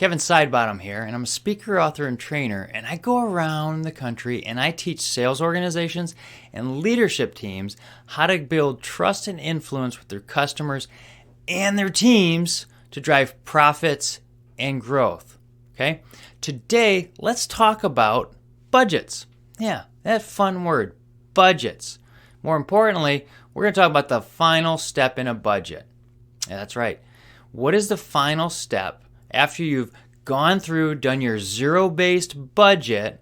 Kevin Sidebottom here, and I'm a speaker, author, and trainer, and I go around the country and I teach sales organizations and leadership teams how to build trust and influence with their customers and their teams to drive profits and growth. Okay? Today, let's talk about budgets. Yeah, that fun word, budgets. More importantly, we're going to talk about the final step in a budget. Yeah, that's right. What is the final step after you've gone through, done your zero-based budget,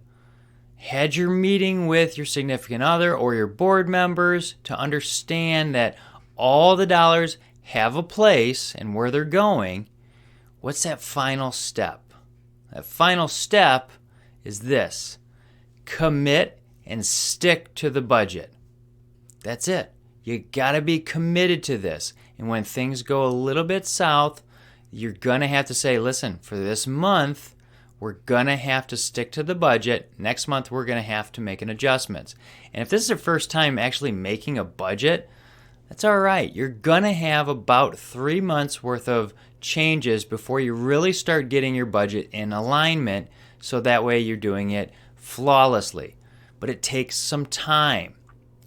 had your meeting with your significant other or your board members to understand that all the dollars have a place and where they're going? What's that final step? That final step is this: commit and stick to the budget. That's it. You gotta be committed to this. And when things go a little bit south, you're gonna have to say, listen, for this month, we're gonna have to stick to the budget. Next month, we're gonna have to make an adjustment. And if this is your first time actually making a budget, that's all right. You're gonna have about 3 months worth of changes before you really start getting your budget in alignment, so that way you're doing it flawlessly. But it takes some time.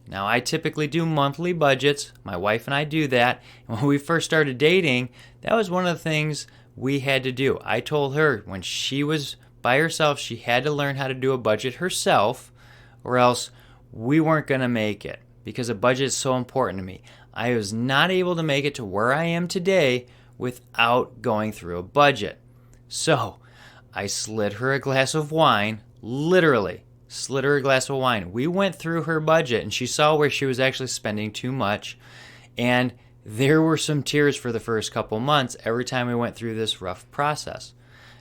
Now, I typically do monthly budgets. My wife and I do that. And when we first started dating, that was one of the things we had to do. I told her when she was by herself, she had to learn how to do a budget herself, or else we weren't going to make it, because a budget is so important to me. I was not able to make it to where I am today without going through a budget. So I slid her a glass of wine, literally. Slid her a glass of wine. We went through her budget and she saw where she was actually spending too much. And there were some tears for the first couple months every time we went through this rough process.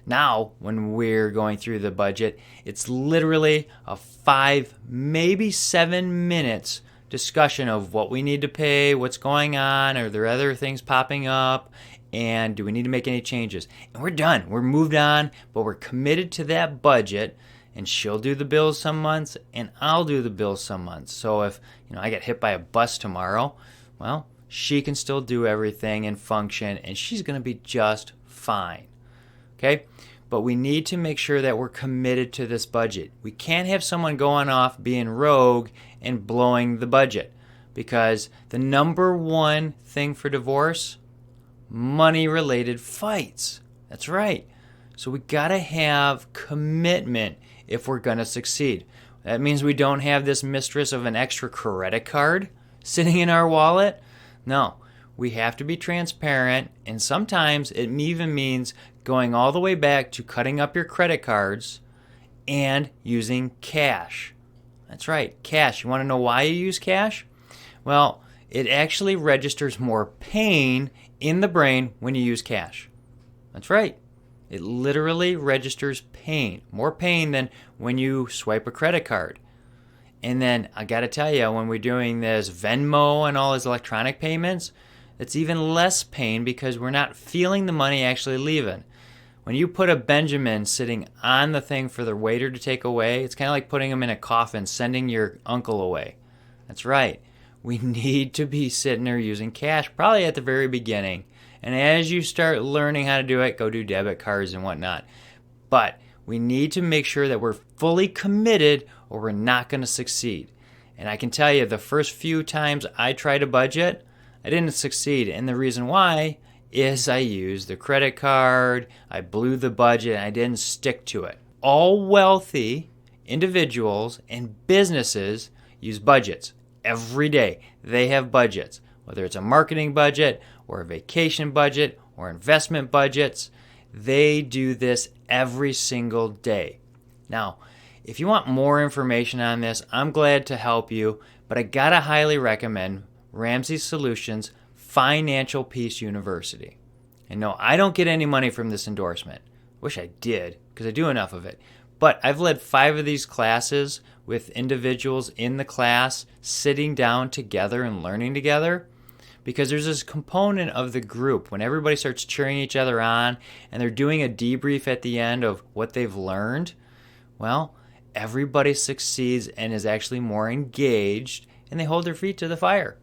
Now, when we're going through the budget, it's literally a 5, maybe 7 minutes discussion of what we need to pay, what's going on, are there other things popping up, and do we need to make any changes? And we're done. We're moved on, but we're committed to that budget. And she'll do the bills some months, and I'll do the bills some months. So if I get hit by a bus tomorrow, well, she can still do everything and function, and she's going to be just fine. Okay? But we need to make sure that we're committed to this budget. We can't have someone going off being rogue and blowing the budget, because the number one thing for divorce, money-related fights. That's right. So we got to have commitment if we're going to succeed. That means we don't have this mistress of an extra credit card sitting in our wallet. No, we have to be transparent, and sometimes it even means going all the way back to cutting up your credit cards and using cash. That's right, cash. You want to know why you use cash? Well, it actually registers more pain in the brain when you use cash. That's right. It literally registers pain, more pain than when you swipe a credit card. And then I got to tell you, when we're doing this Venmo and all these electronic payments, it's even less pain because we're not feeling the money actually leaving. When you put a Benjamin sitting on the thing for the waiter to take away, it's kind of like putting him in a coffin, sending your uncle away. That's right. We need to be sitting there using cash, probably at the very beginning. And as you start learning how to do it, go do debit cards and whatnot. But we need to make sure that we're fully committed or we're not going to succeed. And I can tell you, the first few times I tried a budget, I didn't succeed. And the reason why is I used the credit card, I blew the budget, and I didn't stick to it. All wealthy individuals and businesses use budgets every day. They have budgets, whether it's a marketing budget or a vacation budget or investment budgets. They do this every single day. Now, if you want more information on this, I'm glad to help you, but I gotta highly recommend Ramsey Solutions Financial Peace University. And no, I don't get any money from this endorsement. Wish I did, because I do enough of it. But I've led 5 of these classes with individuals in the class sitting down together and learning together. Because there's this component of the group when everybody starts cheering each other on and they're doing a debrief at the end of what they've learned. Well, everybody succeeds and is actually more engaged, and they hold their feet to the fire.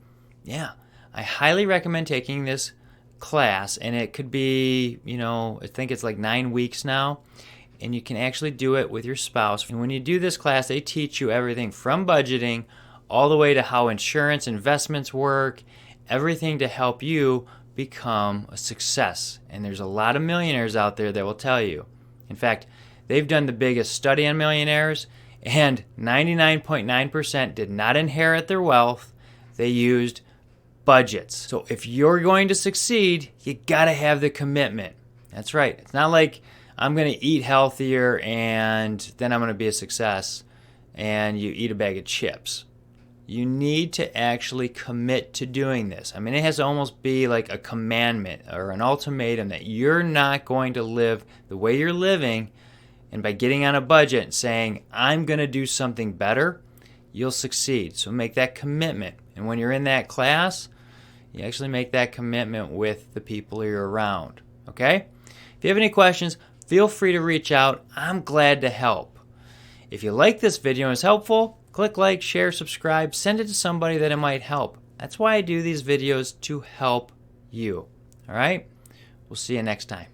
Yeah, I highly recommend taking this class, and it could be, I think it's like 9 weeks now, and you can actually do it with your spouse. And when you do this class, they teach you everything from budgeting all the way to how insurance, investments work, everything to help you become a success. And there's a lot of millionaires out there that will tell you. In fact, they've done the biggest study on millionaires, and 99.9% did not inherit their wealth. They used budgets. So if you're going to succeed, you got to have the commitment. That's right. It's not like I'm going to eat healthier and then I'm going to be a success and you eat a bag of chips. You need to actually commit to doing this. I mean, it has to almost be like a commandment or an ultimatum that you're not going to live the way you're living. And by getting on a budget and saying, I'm going to do something better, you'll succeed. So make that commitment. And when you're in that class, you actually make that commitment with the people you're around. Okay? If you have any questions, feel free to reach out. I'm glad to help. If you like this video and it's helpful, click like, share, subscribe, send it to somebody that it might help. That's why I do these videos, to help you. All right? We'll see you next time.